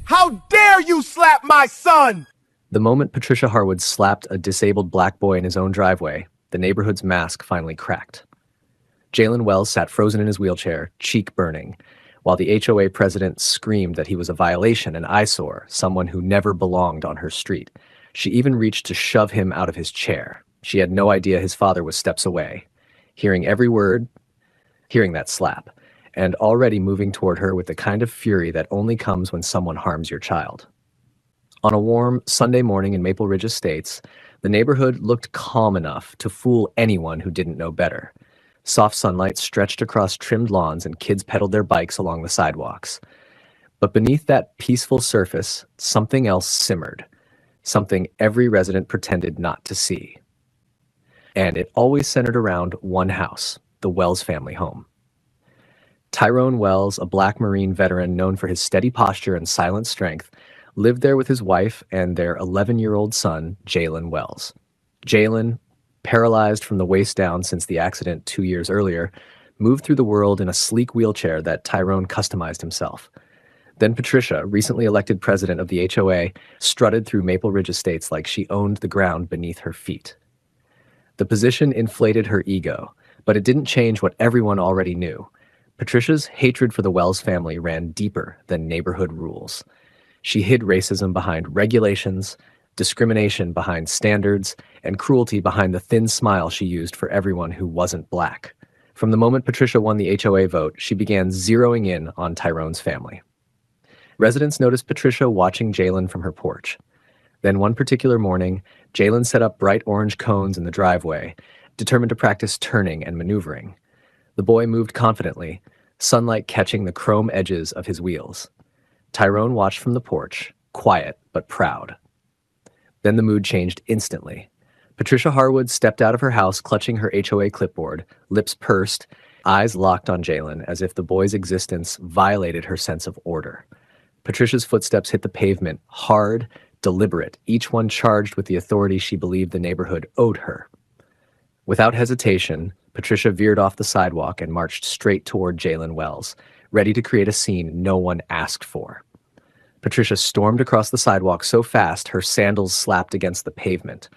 How dare you slap my son! The moment Patricia Harwood slapped a disabled black boy in his own driveway, the neighborhood's mask finally cracked. Jalen Wells sat frozen in his wheelchair, cheek burning, while the HOA president screamed that he was a violation, an eyesore, someone who never belonged on her street. She even reached to shove him out of his chair. She had no idea his father was steps away, hearing every word, hearing that slap, and already moving toward her with the kind of fury that only comes when someone harms your child. On a warm Sunday morning in Maple Ridge Estates, the neighborhood looked calm enough to fool anyone who didn't know better. Soft sunlight stretched across trimmed lawns and kids pedaled their bikes along the sidewalks. But beneath that peaceful surface, something else simmered, something every resident pretended not to see. And it always centered around one house, the Wells family home. Tyrone Wells, a black Marine veteran known for his steady posture and silent strength, lived there with his wife and their 11-year-old son, Jalen Wells. Jalen, paralyzed from the waist down since the accident 2 years earlier, moved through the world in a sleek wheelchair that Tyrone customized himself. Then Patricia, recently elected president of the HOA, strutted through Maple Ridge Estates like she owned the ground beneath her feet. The position inflated her ego, but it didn't change what everyone already knew. Patricia's hatred for the Wells family ran deeper than neighborhood rules. She hid racism behind regulations, discrimination behind standards, and cruelty behind the thin smile she used for everyone who wasn't black. From the moment Patricia won the HOA vote, she began zeroing in on Tyrone's family. Residents noticed Patricia watching Jalen from her porch. Then one particular morning, Jalen set up bright orange cones in the driveway, determined to practice turning and maneuvering. The boy moved confidently, sunlight catching the chrome edges of his wheels. Tyrone watched from the porch, quiet but proud. Then the mood changed instantly. Patricia Harwood stepped out of her house clutching her HOA clipboard, lips pursed, eyes locked on Jalen as if the boy's existence violated her sense of order. Patricia's footsteps hit the pavement, hard, deliberate, each one charged with the authority she believed the neighborhood owed her. Without hesitation, Patricia veered off the sidewalk and marched straight toward Jalen Wells, ready to create a scene no one asked for. Patricia stormed across the sidewalk so fast her sandals slapped against the pavement.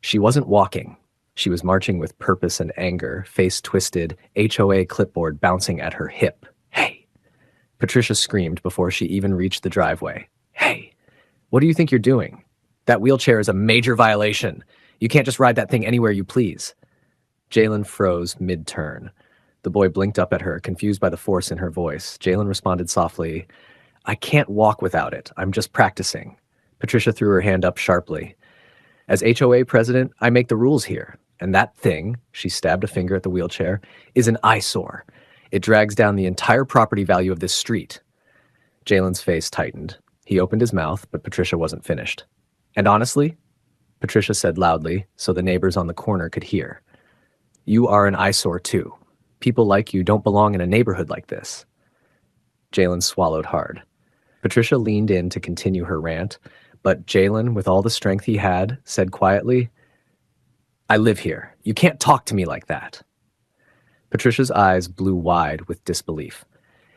She wasn't walking. She was marching with purpose and anger, face twisted, HOA clipboard bouncing at her hip. "Hey!" Patricia screamed before she even reached the driveway. "Hey! What do you think you're doing? That wheelchair is a major violation. You can't just ride that thing anywhere you please." Jalen froze mid-turn. The boy blinked up at her, confused by the force in her voice. Jalen responded softly, "I can't walk without it. I'm just practicing." Patricia threw her hand up sharply. "As HOA president, I make the rules here. And that thing," she stabbed a finger at the wheelchair, "is an eyesore. It drags down the entire property value of this street." Jalen's face tightened. He opened his mouth, but Patricia wasn't finished. "And honestly," Patricia said loudly so the neighbors on the corner could hear, "you are an eyesore too. People like you don't belong in a neighborhood like this." Jalen swallowed hard. Patricia leaned in to continue her rant, but Jalen, with all the strength he had, said quietly, "I live here. You can't talk to me like that." Patricia's eyes blew wide with disbelief.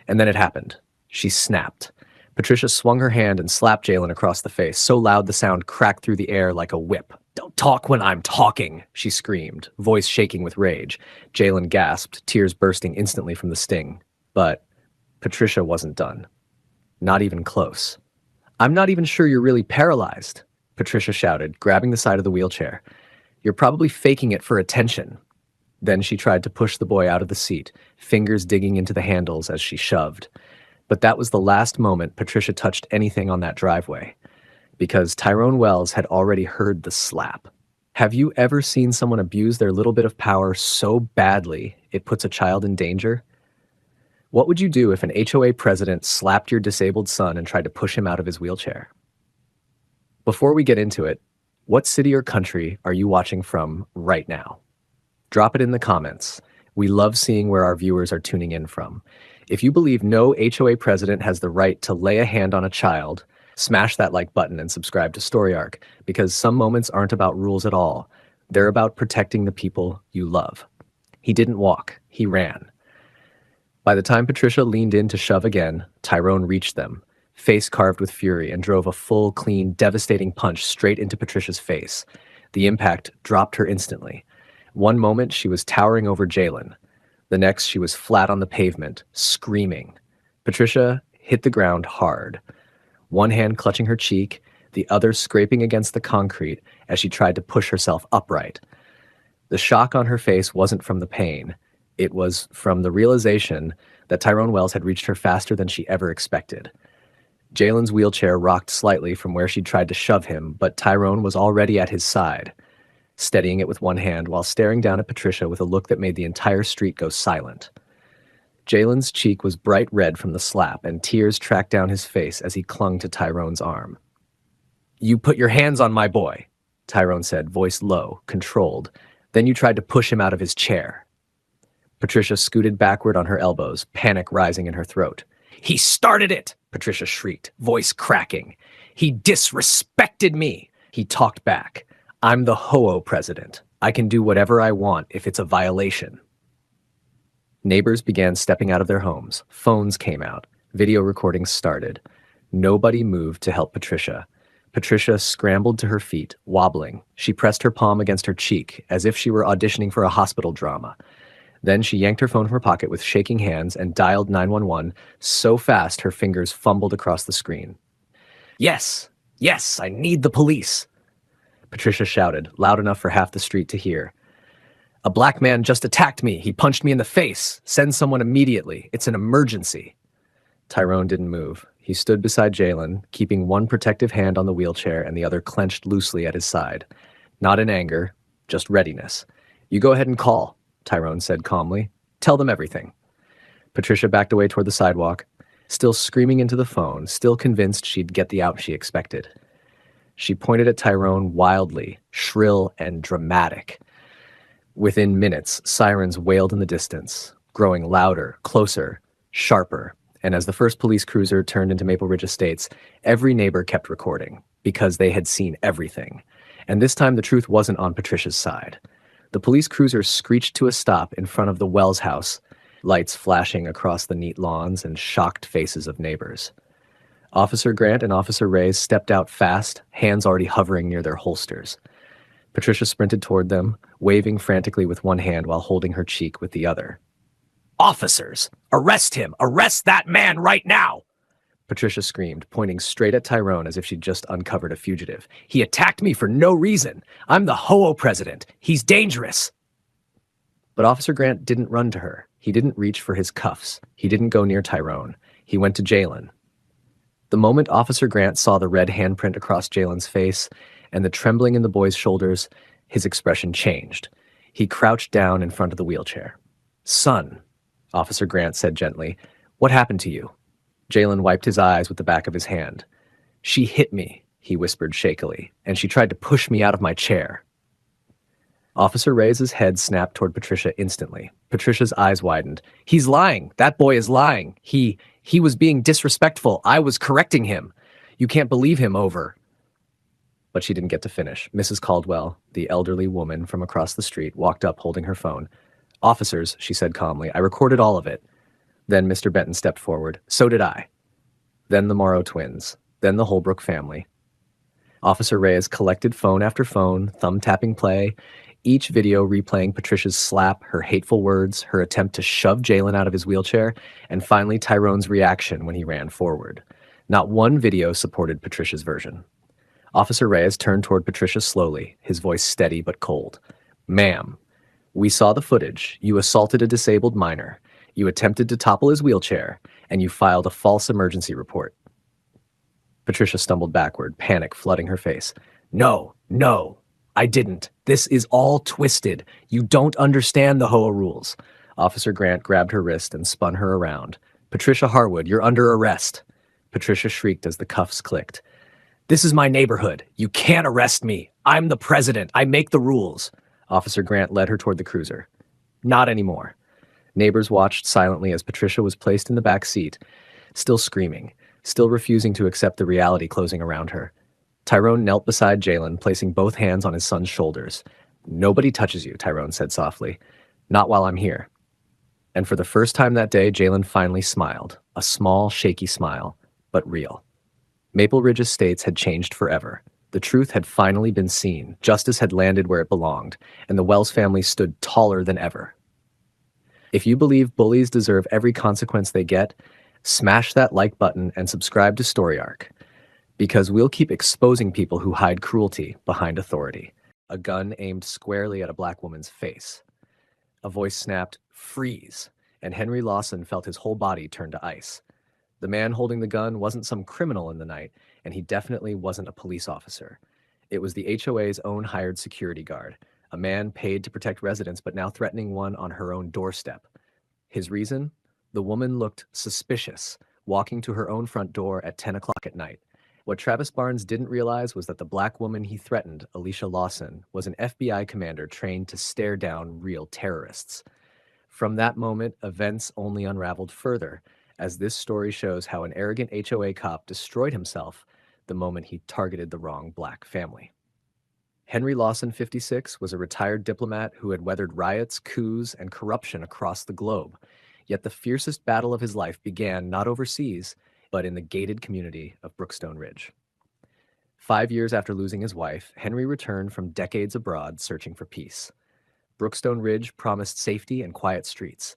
And then it happened. She snapped. Patricia swung her hand and slapped Jalen across the face, so loud the sound cracked through the air like a whip. "Don't talk when I'm talking," she screamed, voice shaking with rage. Jalen gasped, tears bursting instantly from the sting. But Patricia wasn't done. Not even close. "I'm not even sure you're really paralyzed," Patricia shouted, grabbing the side of the wheelchair. "You're probably faking it for attention." Then she tried to push the boy out of the seat, fingers digging into the handles as she shoved. But that was the last moment Patricia touched anything on that driveway, because Tyrone Wells had already heard the slap. Have you ever seen someone abuse their little bit of power so badly it puts a child in danger? What would you do if an HOA president slapped your disabled son and tried to push him out of his wheelchair? Before we get into it, what city or country are you watching from right now? Drop it in the comments. We love seeing where our viewers are tuning in from. If you believe no HOA president has the right to lay a hand on a child, smash that like button and subscribe to Story Arc, because some moments aren't about rules at all. They're about protecting the people you love. He didn't walk, he ran. By the time Patricia leaned in to shove again, Tyrone reached them, face carved with fury, and drove a full, clean, devastating punch straight into Patricia's face. The impact dropped her instantly. One moment, she was towering over Jalen. The next, she was flat on the pavement, screaming. Patricia hit the ground hard, one hand clutching her cheek, the other scraping against the concrete as she tried to push herself upright. The shock on her face wasn't from the pain. It was from the realization that Tyrone Wells had reached her faster than she ever expected. Jalen's wheelchair rocked slightly from where she'd tried to shove him, but Tyrone was already at his side, steadying it with one hand while staring down at Patricia with a look that made the entire street go silent. Jalen's cheek was bright red from the slap, and tears tracked down his face as he clung to Tyrone's arm. "You put your hands on my boy," Tyrone said, voice low, controlled. "Then you tried to push him out of his chair." Patricia scooted backward on her elbows, panic rising in her throat. "He started it!" Patricia shrieked, voice cracking. "He disrespected me!" He talked back. "I'm the HOA president. I can do whatever I want if it's a violation." Neighbors began stepping out of their homes. Phones came out. Video recordings started. Nobody moved to help Patricia. Patricia scrambled to her feet, wobbling. She pressed her palm against her cheek, as if she were auditioning for a hospital drama. Then she yanked her phone from her pocket with shaking hands and dialed 911 so fast her fingers fumbled across the screen. "Yes, yes, I need the police," Patricia shouted, loud enough for half the street to hear. "A black man just attacked me. He punched me in the face. Send someone immediately. It's an emergency." Tyrone didn't move. He stood beside Jalen, keeping one protective hand on the wheelchair and the other clenched loosely at his side. Not in anger, just readiness. "You go ahead and call," Tyrone said calmly. "Tell them everything." Patricia backed away toward the sidewalk, still screaming into the phone, still convinced she'd get the out she expected. She pointed at Tyrone wildly, shrill and dramatic. Within minutes, sirens wailed in the distance, growing louder, closer, sharper, and as the first police cruiser turned into Maple Ridge Estates, every neighbor kept recording, because they had seen everything. And this time the truth wasn't on Patricia's side. The police cruiser screeched to a stop in front of the Wells house, lights flashing across the neat lawns and shocked faces of neighbors. Officer Grant and Officer Reyes stepped out fast, hands already hovering near their holsters. Patricia sprinted toward them, waving frantically with one hand while holding her cheek with the other. "Officers! Arrest him! Arrest that man right now!" Patricia screamed, pointing straight at Tyrone as if she'd just uncovered a fugitive. "He attacked me for no reason! I'm the HOA president! He's dangerous!" But Officer Grant didn't run to her. He didn't reach for his cuffs. He didn't go near Tyrone. He went to Jalen. The moment Officer Grant saw the red handprint across Jalen's face and the trembling in the boy's shoulders, his expression changed. He crouched down in front of the wheelchair. "Son," Officer Grant said gently, "what happened to you?" Jalen wiped his eyes with the back of his hand. "She hit me," he whispered shakily, "and she tried to push me out of my chair." Officer Reyes' head snapped toward Patricia instantly. Patricia's eyes widened. "He's lying. That boy is lying. He was being disrespectful. I was correcting him. You can't believe him, over." But she didn't get to finish. Mrs. Caldwell, the elderly woman from across the street, walked up holding her phone. "Officers," she said calmly, "I recorded all of it." Then Mr. Benton stepped forward. "So did I." Then the Morrow twins. Then the Holbrook family. Officer Reyes collected phone after phone, thumb-tapping play, each video replaying Patricia's slap, her hateful words, her attempt to shove Jalen out of his wheelchair, and finally Tyrone's reaction when he ran forward. Not one video supported Patricia's version. Officer Reyes turned toward Patricia slowly, his voice steady but cold. "Ma'am, we saw the footage. You assaulted a disabled minor. You attempted to topple his wheelchair, and you filed a false emergency report." Patricia stumbled backward, panic flooding her face. No, I didn't. This is all twisted. You don't understand the HOA rules." Officer Grant grabbed her wrist and spun her around. "Patricia Harwood, you're under arrest." Patricia shrieked as the cuffs clicked. "This is my neighborhood. You can't arrest me. I'm the president. I make the rules." Officer Grant led her toward the cruiser. "Not anymore." Neighbors watched silently as Patricia was placed in the back seat, still screaming, still refusing to accept the reality closing around her. Tyrone knelt beside Jalen, placing both hands on his son's shoulders. "Nobody touches you," Tyrone said softly. "Not while I'm here." And for the first time that day, Jalen finally smiled, a small, shaky smile, but real. Maple Ridge Estates had changed forever. The truth had finally been seen, justice had landed where it belonged, and the Wells family stood taller than ever. If you believe bullies deserve every consequence they get, smash that like button and subscribe to Story Arc, because we'll keep exposing people who hide cruelty behind authority. A gun aimed squarely at a black woman's face. A voice snapped, "Freeze," and Henry Lawson felt his whole body turn to ice. The man holding the gun wasn't some criminal in the night, and he definitely wasn't a police officer. It was the HOA's own hired security guard, a man paid to protect residents but now threatening one on her own doorstep. His reason? The woman looked suspicious, walking to her own front door at 10 o'clock at night. What Travis Barnes didn't realize was that the black woman he threatened, Alicia Lawson, was an FBI commander trained to stare down real terrorists. From that moment, events only unraveled further, as this story shows how an arrogant HOA cop destroyed himself the moment he targeted the wrong black family. Henry Lawson, 56, was a retired diplomat who had weathered riots, coups, and corruption across the globe. Yet the fiercest battle of his life began not overseas, but in the gated community of Brookstone Ridge. 5 years after losing his wife, Henry returned from decades abroad searching for peace. Brookstone Ridge promised safety and quiet streets,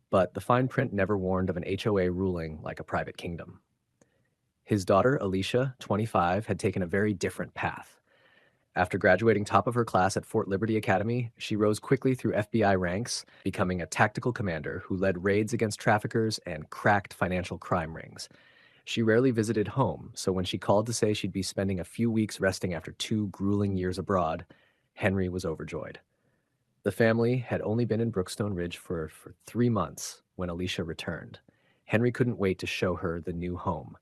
but the fine print never warned of an HOA ruling like a private kingdom. His daughter, Alicia, 25, had taken a very different path. After graduating top of her class at Fort Liberty Academy, she rose quickly through FBI ranks, becoming a tactical commander who led raids against traffickers and cracked financial crime rings. She rarely visited home, so when she called to say she'd be spending a few weeks resting after 2 grueling years abroad, Henry was overjoyed. The family had only been in Brookstone Ridge for 3 months when Alicia returned. Henry couldn't wait to show her the new home.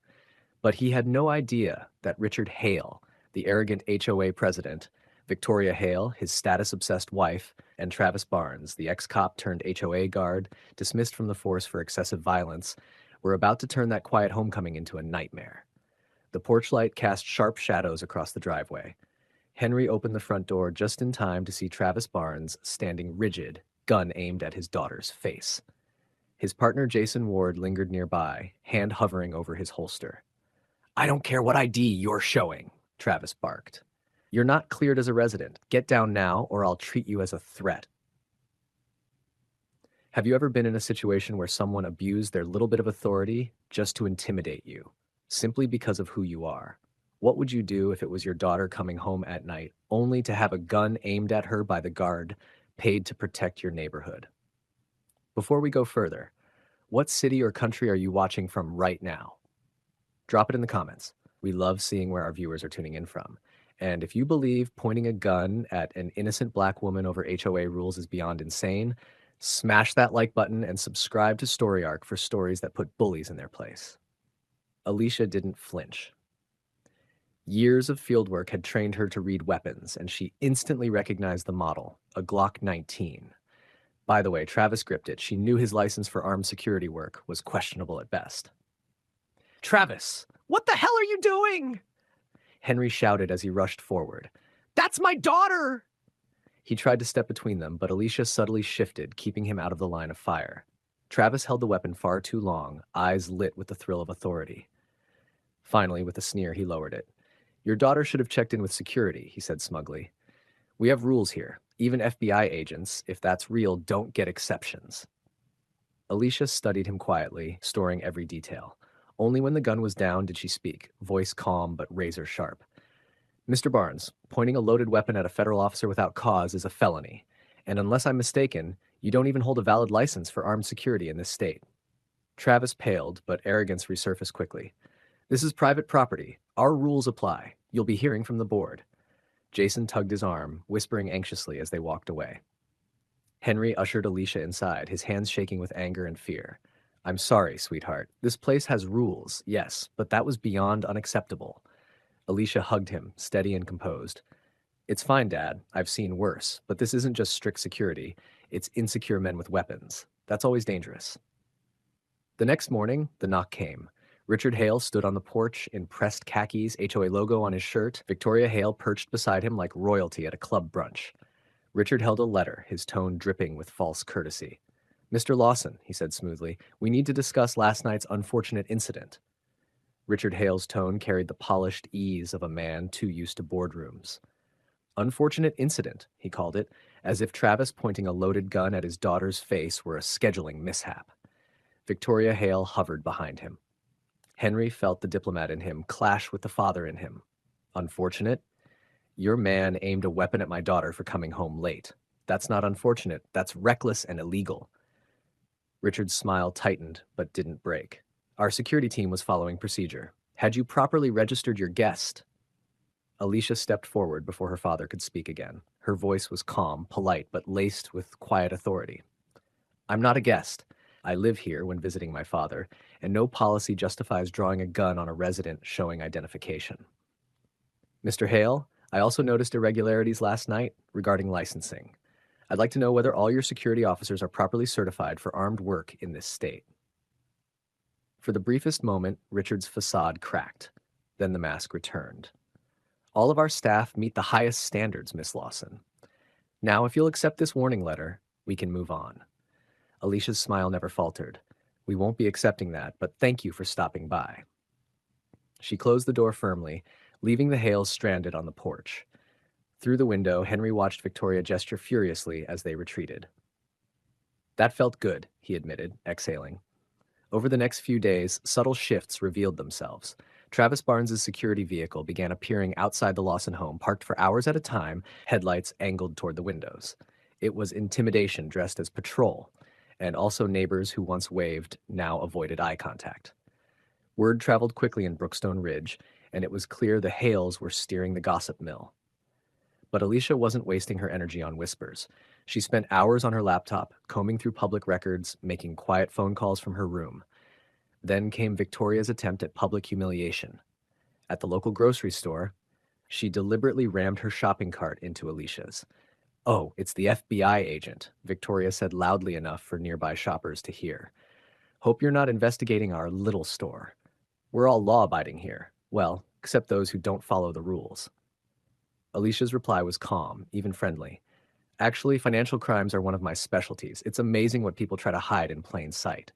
But he had no idea that Richard Hale, the arrogant HOA president, Victoria Hale, his status-obsessed wife, and Travis Barnes, the ex-cop turned HOA guard, dismissed from the force for excessive violence, were about to turn that quiet homecoming into a nightmare. The porch light cast sharp shadows across the driveway. Henry opened the front door just in time to see Travis Barnes standing rigid, gun aimed at his daughter's face. His partner Jason Ward lingered nearby, hand hovering over his holster. "I don't care what ID you're showing," Travis barked. "You're not cleared as a resident. Get down now, or I'll treat you as a threat." Have you ever been in a situation where someone abused their little bit of authority just to intimidate you, simply because of who you are? What would you do if it was your daughter coming home at night, only to have a gun aimed at her by the guard paid to protect your neighborhood? Before we go further, what city or country are you watching from right now? Drop it in the comments. We love seeing where our viewers are tuning in from. And if you believe pointing a gun at an innocent black woman over HOA rules is beyond insane, smash that like button and subscribe to Story Arc for stories that put bullies in their place. Alicia didn't flinch. Years of fieldwork had trained her to read weapons, and she instantly recognized the model, a Glock 19. By the way, Travis gripped it. She knew his license for armed security work was questionable at best. "Travis, what the hell are you doing?" Henry shouted as he rushed forward. "That's my daughter!" He tried to step between them, but Alicia subtly shifted, keeping him out of the line of fire. Travis held the weapon far too long, eyes lit with the thrill of authority. Finally, with a sneer, he lowered it. "Your daughter should have checked in with security," he said smugly. "We have rules here. Even FBI agents, if that's real, don't get exceptions." Alicia studied him quietly, storing every detail. Only when the gun was down did she speak, voice calm but razor sharp. "Mr. Barnes, pointing a loaded weapon at a federal officer without cause is a felony. And unless I'm mistaken, you don't even hold a valid license for armed security in this state." Travis paled, but arrogance resurfaced quickly. "This is private property. Our rules apply. You'll be hearing from the board." Jason tugged his arm, whispering anxiously as they walked away. Henry ushered Alicia inside, his hands shaking with anger and fear. "I'm sorry, sweetheart. This place has rules, yes, but that was beyond unacceptable." Alicia hugged him, steady and composed. "It's fine, Dad. I've seen worse, but this isn't just strict security. It's insecure men with weapons. That's always dangerous." The next morning, the knock came. Richard Hale stood on the porch in pressed khakis, HOA logo on his shirt. Victoria Hale perched beside him like royalty at a club brunch. Richard held a letter, his tone dripping with false courtesy. "Mr. Lawson," he said smoothly, "we need to discuss last night's unfortunate incident." Richard Hale's tone carried the polished ease of a man too used to boardrooms. Unfortunate incident, he called it, as if Travis pointing a loaded gun at his daughter's face were a scheduling mishap. Victoria Hale hovered behind him. Henry felt the diplomat in him clash with the father in him. Unfortunate? Your man aimed a weapon at my daughter for coming home late. That's not unfortunate. That's reckless and illegal. Richard's smile tightened, but didn't break. Our security team was following procedure. Had you properly registered your guest? Alicia stepped forward before her father could speak again. Her voice was calm, polite, but laced with quiet authority. I'm not a guest. I live here when visiting my father, and no policy justifies drawing a gun on a resident showing identification. Mr. Hale, I also noticed irregularities last night regarding licensing. I'd like to know whether all your security officers are properly certified for armed work in this state. For the briefest moment, Richard's facade cracked. Then the mask returned. All of our staff meet the highest standards, Miss Lawson. Now, if you'll accept this warning letter, we can move on. Alicia's smile never faltered. We won't be accepting that, but thank you for stopping by. She closed the door firmly, leaving the Hales stranded on the porch. Through the window, Henry watched Victoria gesture furiously as they retreated. That felt good, he admitted, exhaling. Over the next few days, subtle shifts revealed themselves. Travis Barnes's security vehicle began appearing outside the Lawson home, parked for hours at a time, headlights angled toward the windows. It was intimidation dressed as patrol, and also neighbors who once waved now avoided eye contact. Word traveled quickly in Brookstone Ridge, and it was clear the Hales were steering the gossip mill. But Alicia wasn't wasting her energy on whispers. She spent hours on her laptop, combing through public records, making quiet phone calls from her room. Then came Victoria's attempt at public humiliation. At the local grocery store, she deliberately rammed her shopping cart into Alicia's. "Oh, it's the FBI agent," Victoria said loudly enough for nearby shoppers to hear. "Hope you're not investigating our little store. We're all law-abiding here. Well, except those who don't follow the rules." Alicia's reply was calm, even friendly. "Actually, financial crimes are one of my specialties. It's amazing what people try to hide in plain sight."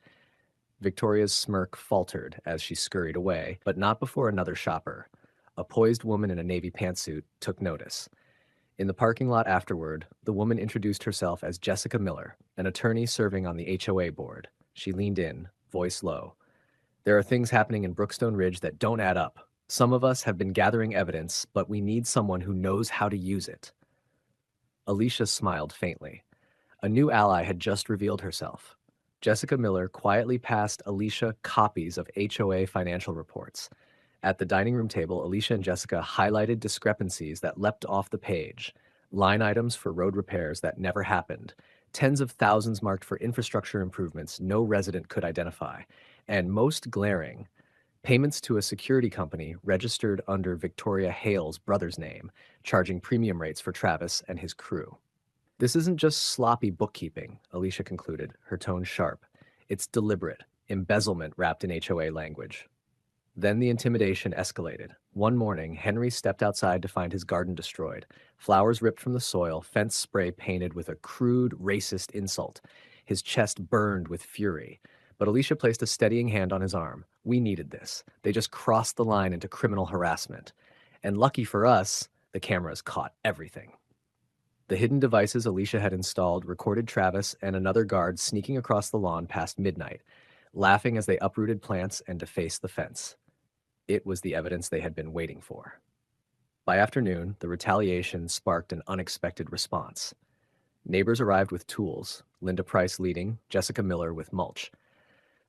Victoria's smirk faltered as she scurried away, but not before another shopper. A poised woman in a navy pantsuit took notice. In the parking lot afterward, the woman introduced herself as Jessica Miller, an attorney serving on the HOA board. She leaned in, voice low. "There are things happening in Brookstone Ridge that don't add up. Some of us have been gathering evidence, but we need someone who knows how to use it." Alicia smiled faintly. A new ally had just revealed herself. Jessica Miller quietly passed Alicia copies of HOA financial reports. At the dining room table, Alicia and Jessica highlighted discrepancies that leapt off the page, line items for road repairs that never happened, tens of thousands marked for infrastructure improvements no resident could identify, and most glaring, payments to a security company registered under Victoria Hale's brother's name, charging premium rates for Travis and his crew. "This isn't just sloppy bookkeeping," Alicia concluded, her tone sharp. "It's deliberate, embezzlement wrapped in HOA language." Then the intimidation escalated. One morning, Henry stepped outside to find his garden destroyed, flowers ripped from the soil, fence spray painted with a crude, racist insult. His chest burned with fury. But Alicia placed a steadying hand on his arm. "We needed this. They just crossed the line into criminal harassment. And lucky for us, the cameras caught everything." The hidden devices Alicia had installed recorded Travis and another guard sneaking across the lawn past midnight, laughing as they uprooted plants and defaced the fence. It was the evidence they had been waiting for. By afternoon, the retaliation sparked an unexpected response. Neighbors arrived with tools, Linda Price leading, Jessica Miller with mulch.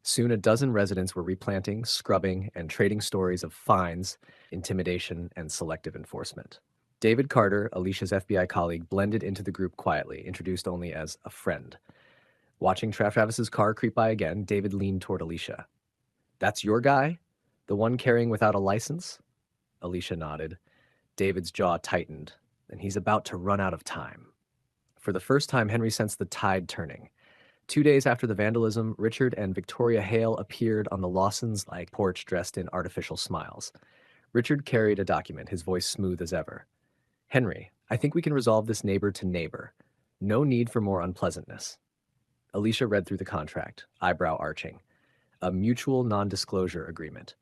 Soon a dozen residents were replanting, scrubbing, and trading stories of fines, intimidation, and selective enforcement. David Carter, Alicia's FBI colleague, blended into the group quietly, introduced only as a friend. Watching Travis's car creep by again, David leaned toward Alicia. "That's your guy? The one carrying without a license?" Alicia nodded. David's jaw tightened, and he's about to run out of time. For the first time, Henry sensed the tide turning. 2 days after the vandalism, Richard and Victoria Hale appeared on the Lawsons' porch dressed in artificial smiles. Richard carried a document, his voice smooth as ever. "Henry, I think we can resolve this neighbor to neighbor. No need for more unpleasantness." Alicia read through the contract, eyebrow arching. A mutual non-disclosure agreement.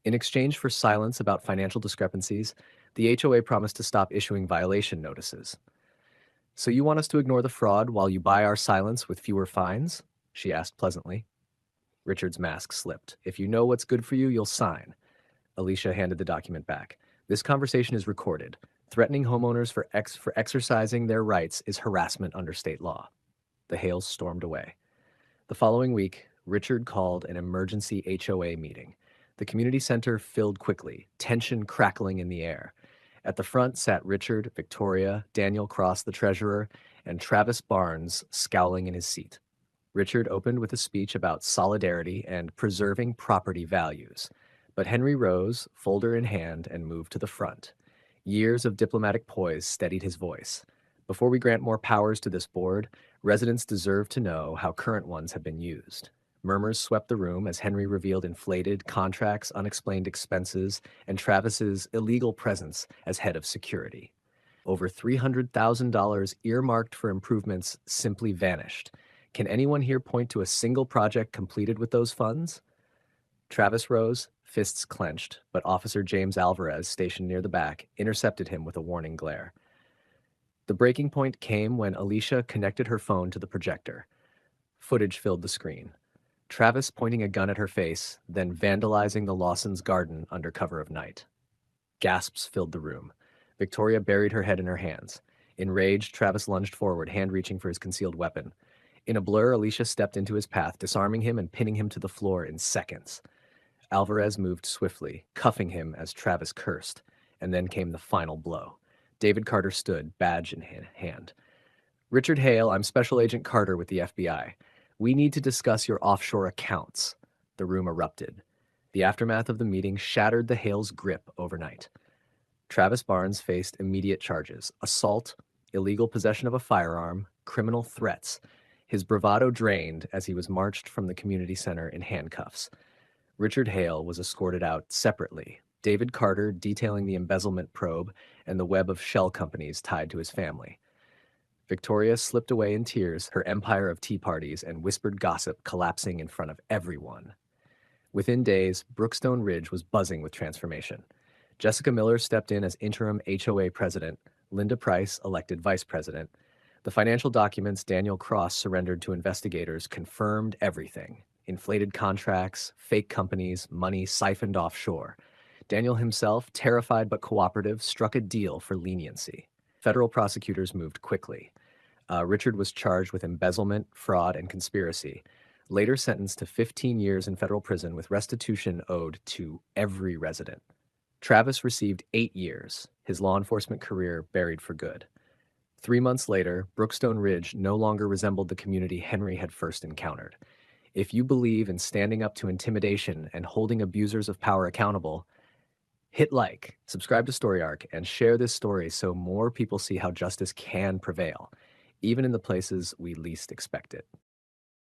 In exchange for silence about financial discrepancies, the HOA promised to stop issuing violation notices. "So you want us to ignore the fraud while you buy our silence with fewer fines?" she asked pleasantly. Richard's mask slipped. "If you know what's good for you, you'll sign." Alicia handed the document back. "This conversation is recorded. Threatening homeowners for exercising their rights is harassment under state law." The Hales stormed away. The following week, Richard called an emergency HOA meeting. The community center filled quickly, tension crackling in the air. At the front sat Richard, Victoria, Daniel Cross, the treasurer, and Travis Barnes, scowling in his seat. Richard opened with a speech about solidarity and preserving property values. But Henry rose, folder in hand, and moved to the front. Years of diplomatic poise steadied his voice. "Before we grant more powers to this board, residents deserve to know how current ones have been used." Murmurs swept the room as Henry revealed inflated contracts, unexplained expenses, and Travis's illegal presence as head of security. Over $300,000 earmarked for improvements simply vanished. Can anyone here point to a single project completed with those funds? Travis rose, fists clenched, but Officer James Alvarez, stationed near the back, intercepted him with a warning glare. The breaking point came when Alicia connected her phone to the projector. Footage filled the screen. Travis pointing a gun at her face, then vandalizing the Lawsons' garden under cover of night. Gasps filled the room. Victoria buried her head in her hands. Enraged, Travis lunged forward, hand reaching for his concealed weapon. In a blur, Alicia stepped into his path, disarming him and pinning him to the floor in seconds. Alvarez moved swiftly, cuffing him as Travis cursed, and then came the final blow. David Carter stood, badge in hand. "Richard Hale, I'm Special Agent Carter with the FBI. We need to discuss your offshore accounts." The room erupted. The aftermath of the meeting shattered the Hales' grip overnight. Travis Barnes faced immediate charges: assault, illegal possession of a firearm, criminal threats. His bravado drained as he was marched from the community center in handcuffs. Richard Hale was escorted out separately, David Carter detailing the embezzlement probe and the web of shell companies tied to his family. Victoria slipped away in tears, her empire of tea parties and whispered gossip collapsing in front of everyone. Within days, Brookstone Ridge was buzzing with transformation. Jessica Miller stepped in as interim HOA president, Linda Price elected vice president. The financial documents Daniel Cross surrendered to investigators confirmed everything: inflated contracts, fake companies, money siphoned offshore. Daniel himself, terrified but cooperative, struck a deal for leniency. Federal prosecutors moved quickly. Richard was charged with embezzlement, fraud, and conspiracy, later sentenced to 15 years in federal prison with restitution owed to every resident. Travis received 8 years, his law enforcement career buried for good. 3 months later, Brookstone Ridge no longer resembled the community Henry had first encountered. If you believe in standing up to intimidation and holding abusers of power accountable, hit like, subscribe to Story Arc, and share this story so more people see how justice can prevail, even in the places we least expect it.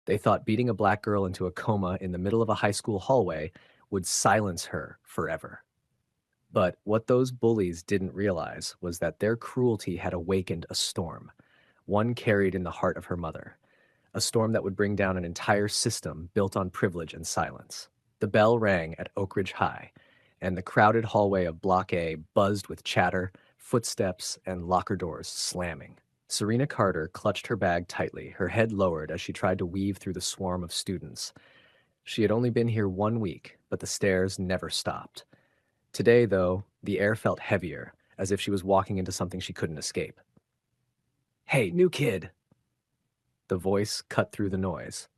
They thought beating a black girl into a coma in the middle of a high school hallway would silence her forever. But what those bullies didn't realize was that their cruelty had awakened a storm, one carried in the heart of her mother, a storm that would bring down an entire system built on privilege and silence. The bell rang at Oak Ridge High, and the crowded hallway of Block A buzzed with chatter, footsteps, and locker doors slamming. Serena Carter clutched her bag tightly, her head lowered as she tried to weave through the swarm of students. She had only been here 1 week, but the stares never stopped. Today, though, the air felt heavier, as if she was walking into something she couldn't escape. "Hey, new kid!" The voice cut through the noise.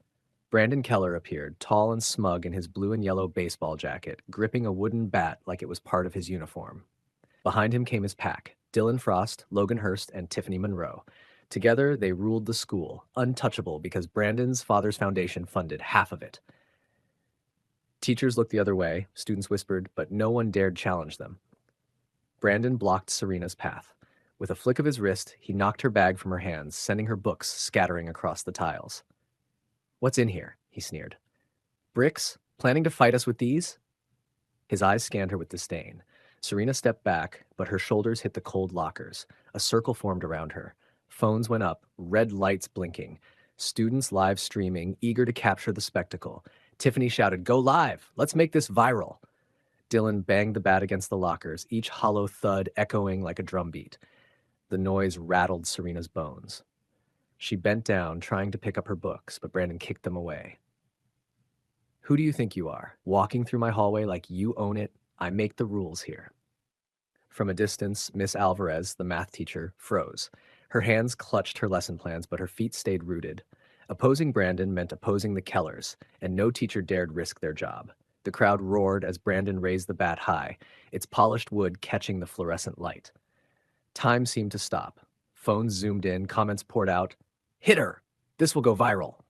Brandon Keller appeared, tall and smug in his blue and yellow baseball jacket, gripping a wooden bat like it was part of his uniform. Behind him came his pack: Dylan Frost, Logan Hurst, and Tiffany Monroe. Together, they ruled the school, untouchable because Brandon's father's foundation funded half of it. Teachers looked the other way, students whispered, but no one dared challenge them. Brandon blocked Serena's path. With a flick of his wrist, he knocked her bag from her hands, sending her books scattering across the tiles. "What's in here?" he sneered. "Bricks? Planning to fight us with these?" His eyes scanned her with disdain. Serena stepped back, but her shoulders hit the cold lockers. A circle formed around her. Phones went up, red lights blinking. Students live streaming, eager to capture the spectacle. Tiffany shouted, "Go live! Let's make this viral!" Dylan banged the bat against the lockers, each hollow thud echoing like a drumbeat. The noise rattled Serena's bones. She bent down, trying to pick up her books, but Brandon kicked them away. "Who do you think you are? Walking through my hallway like you own it? I make the rules here." From a distance, Miss Alvarez, the math teacher, froze. Her hands clutched her lesson plans, but her feet stayed rooted. Opposing Brandon meant opposing the Kellers, and no teacher dared risk their job. The crowd roared as Brandon raised the bat high, its polished wood catching the fluorescent light. Time seemed to stop. Phones zoomed in, comments poured out. "Hit her! This will go viral."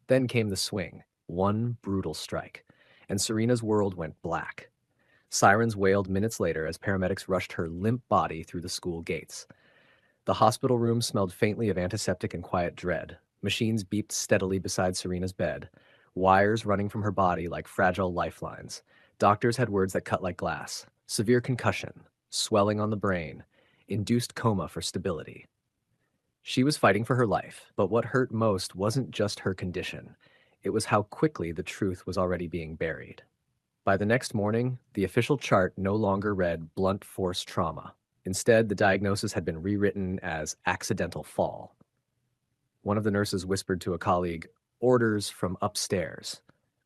Then came the swing, one brutal strike, and Serena's world went black. Sirens wailed minutes later as paramedics rushed her limp body through the school gates. The hospital room smelled faintly of antiseptic and quiet dread. Machines beeped steadily beside Serena's bed, wires running from her body like fragile lifelines. Doctors had words that cut like glass. Severe concussion, swelling on the brain, induced coma for stability. She was fighting for her life, but what hurt most wasn't just her condition. It was how quickly the truth was already being buried. By the next morning, the official chart no longer read blunt force trauma. Instead, the diagnosis had been rewritten as accidental fall. One of the nurses whispered to a colleague, "Orders from upstairs."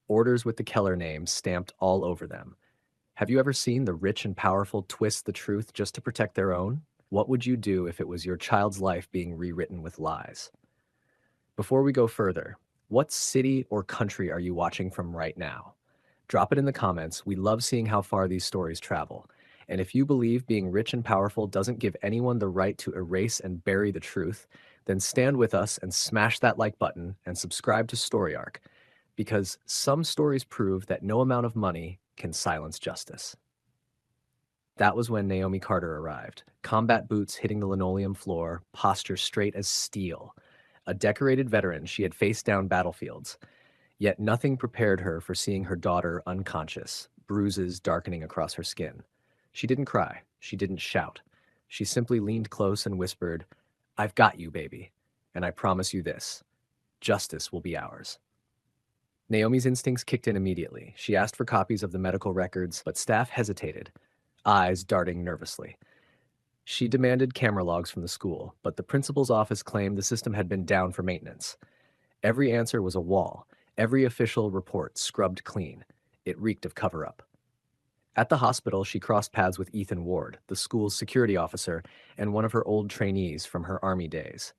Orders with the Keller name stamped all over them. Have you ever seen the rich and powerful twist the truth just to protect their own? What would you do if it was your child's life being rewritten with lies? Before we go further, what city or country are you watching from right now? Drop it in the comments. We love seeing how far these stories travel. And if you believe being rich and powerful doesn't give anyone the right to erase and bury the truth, then stand with us and smash that like button and subscribe to Story Arc, because some stories prove that no amount of money can silence justice. That was when Naomi Carter arrived, combat boots hitting the linoleum floor, posture straight as steel. A decorated veteran, she had faced down battlefields. Yet nothing prepared her for seeing her daughter unconscious, bruises darkening across her skin. She didn't cry. She didn't shout. She simply leaned close and whispered, "I've got you, baby. And I promise you this. Justice will be ours." Naomi's instincts kicked in immediately. She asked for copies of the medical records, but staff hesitated, eyes darting nervously. She demanded camera logs from the school, but the principal's office claimed the system had been down for maintenance. Every answer was a wall. Every official report scrubbed clean. It reeked of cover-up. At the hospital, she crossed paths with Ethan Ward, the school's security officer, and one of her old trainees from her Army days.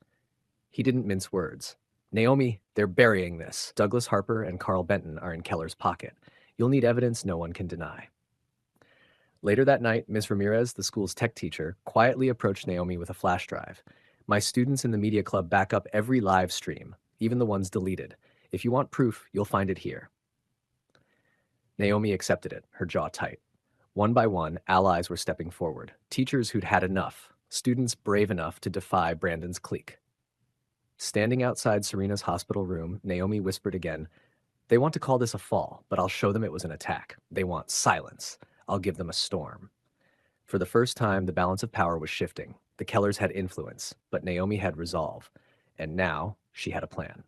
He didn't mince words. "Naomi, they're burying this. Douglas Harper and Carl Benton are in Keller's pocket. You'll need evidence no one can deny." Later that night, Ms. Ramirez, the school's tech teacher, quietly approached Naomi with a flash drive. "My students in the media club back up every live stream, even the ones deleted. If you want proof, you'll find it here." Naomi accepted it, her jaw tight. One by one, allies were stepping forward, teachers who'd had enough, students brave enough to defy Brandon's clique. Standing outside Serena's hospital room, Naomi whispered again, "They want to call this a fall, but I'll show them it was an attack. They want silence. I'll give them a storm." For the first time, the balance of power was shifting. The Kellers had influence, but Naomi had resolve. And now, she had a plan.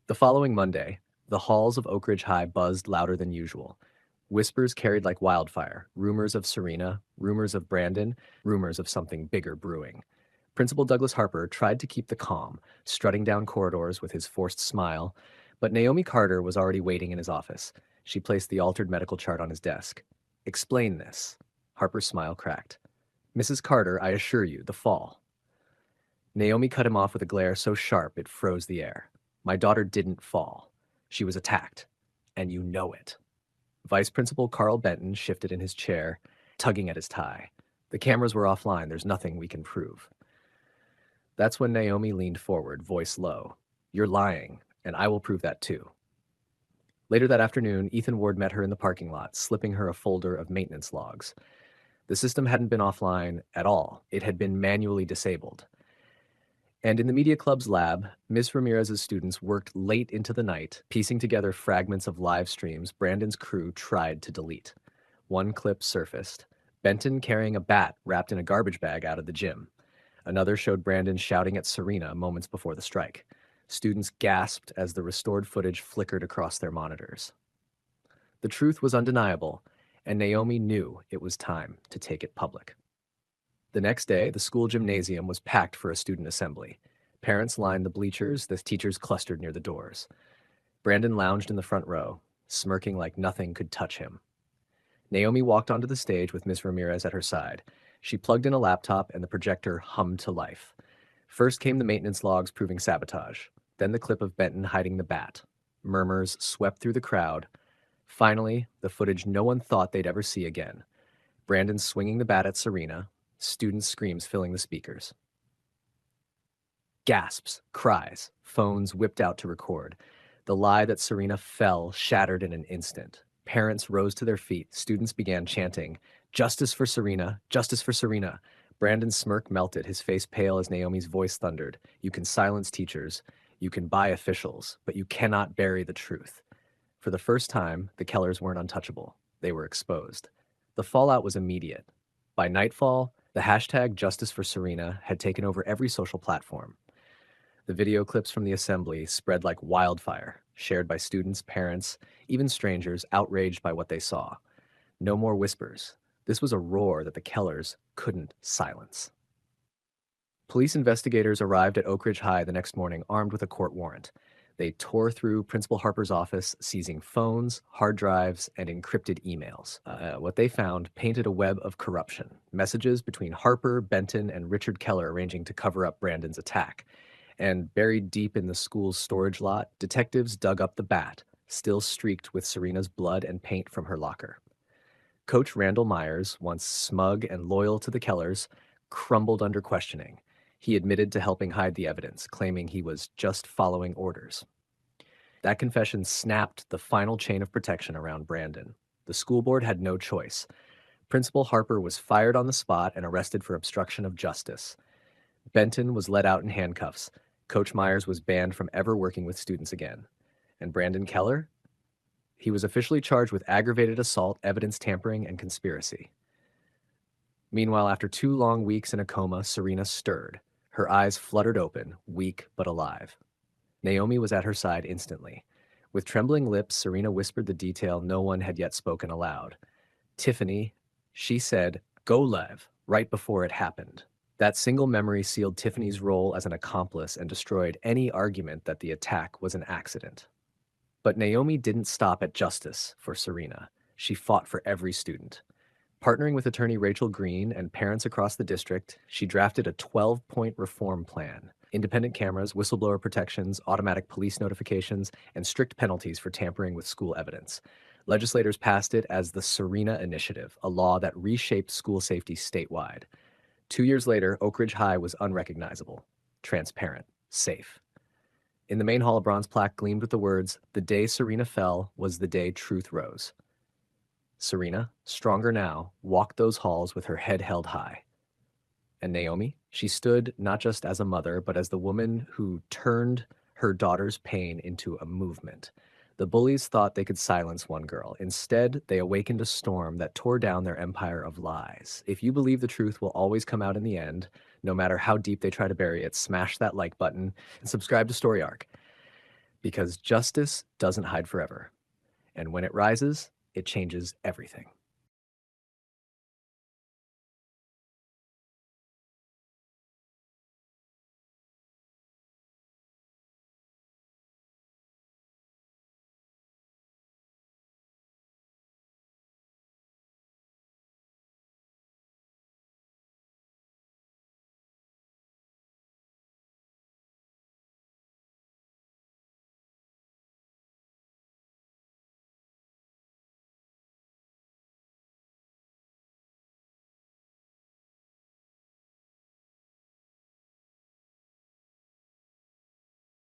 The following Monday, the halls of Oak Ridge High buzzed louder than usual. Whispers carried like wildfire, rumors of Serena, rumors of Brandon, rumors of something bigger brewing. Principal Douglas Harper tried to keep the calm, strutting down corridors with his forced smile, but Naomi Carter was already waiting in his office. She placed the altered medical chart on his desk. "Explain this." Harper's smile cracked. "Mrs. Carter, I assure you, the fall." Naomi cut him off with a glare so sharp it froze the air. "My daughter didn't fall. She was attacked. And you know it." Vice Principal Carl Benton shifted in his chair, tugging at his tie. "The cameras were offline. There's nothing we can prove." That's when Naomi leaned forward, voice low. "You're lying, and I will prove that too." Later that afternoon, Ethan Ward met her in the parking lot, slipping her a folder of maintenance logs. The system hadn't been offline at all. It had been manually disabled. And in the media club's lab, Ms. Ramirez's students worked late into the night, piecing together fragments of live streams Brandon's crew tried to delete. One clip surfaced, Benton carrying a bat wrapped in a garbage bag out of the gym. Another showed Brandon shouting at Serena moments before the strike. Students gasped as the restored footage flickered across their monitors. The truth was undeniable. and Naomi knew it was time to take it public. The next day, the school gymnasium was packed for a student assembly. Parents lined the bleachers, the teachers clustered near the doors. Brandon lounged in the front row, smirking like nothing could touch him. Naomi walked onto the stage with Miss Ramirez at her side. She plugged in a laptop and the projector hummed to life. First came the maintenance logs proving sabotage, then the clip of Benton hiding the bat. Murmurs swept through the crowd. Finally, the footage no one thought they'd ever see again. Brandon swinging the bat at Serena, students' screams filling the speakers. Gasps, cries, phones whipped out to record. The lie that Serena fell shattered in an instant. Parents rose to their feet. Students began chanting, "Justice for Serena, justice for Serena." Brandon's smirk melted, his face pale as Naomi's voice thundered. "You can silence teachers, you can buy officials, but you cannot bury the truth." For the first time, the Kellers weren't untouchable. They were exposed. The fallout was immediate. By nightfall, the hashtag Justice for Serena had taken over every social platform. The video clips from the assembly spread like wildfire, shared by students, parents, even strangers outraged by what they saw. No more whispers. This was a roar that the Kellers couldn't silence. Police investigators arrived at Oak Ridge High the next morning armed with a court warrant. They tore through Principal Harper's office, seizing phones, hard drives, and encrypted emails. What they found painted a web of corruption. Messages between Harper, Benton, and Richard Keller arranging to cover up Brandon's attack. And buried deep in the school's storage lot, detectives dug up the bat, still streaked with Serena's blood and paint from her locker. Coach Randall Myers, once smug and loyal to the Kellers, crumbled under questioning. He admitted to helping hide the evidence, claiming he was just following orders. That confession snapped the final chain of protection around Brandon. The school board had no choice. Principal Harper was fired on the spot and arrested for obstruction of justice. Benton was let out in handcuffs. Coach Myers was banned from ever working with students again. And Brandon Keller? He was officially charged with aggravated assault, evidence tampering, and conspiracy. Meanwhile, after 2 long weeks in a coma, Serena stirred. Her eyes fluttered open, weak but alive. Naomi was at her side instantly. With trembling lips, Serena whispered the detail no one had yet spoken aloud. "Tiffany," she said, "go Lev," right before it happened. That single memory sealed Tiffany's role as an accomplice and destroyed any argument that the attack was an accident. But Naomi didn't stop at justice for Serena. She fought for every student. Partnering with attorney Rachel Green and parents across the district, she drafted a 12-point reform plan. Independent cameras, whistleblower protections, automatic police notifications, and strict penalties for tampering with school evidence. Legislators passed it as the Serena Initiative, a law that reshaped school safety statewide. 2 years later, Oak Ridge High was unrecognizable, transparent, safe. In the main hall, a bronze plaque gleamed with the words, "The day Serena fell was the day truth rose." Serena, stronger now, walked those halls with her head held high. And Naomi, she stood not just as a mother, but as the woman who turned her daughter's pain into a movement. The bullies thought they could silence one girl. Instead, they awakened a storm that tore down their empire of lies. If you believe the truth will always come out in the end, no matter how deep they try to bury it, smash that like button and subscribe to Story Arc. Because justice doesn't hide forever. And when it rises, it changes everything.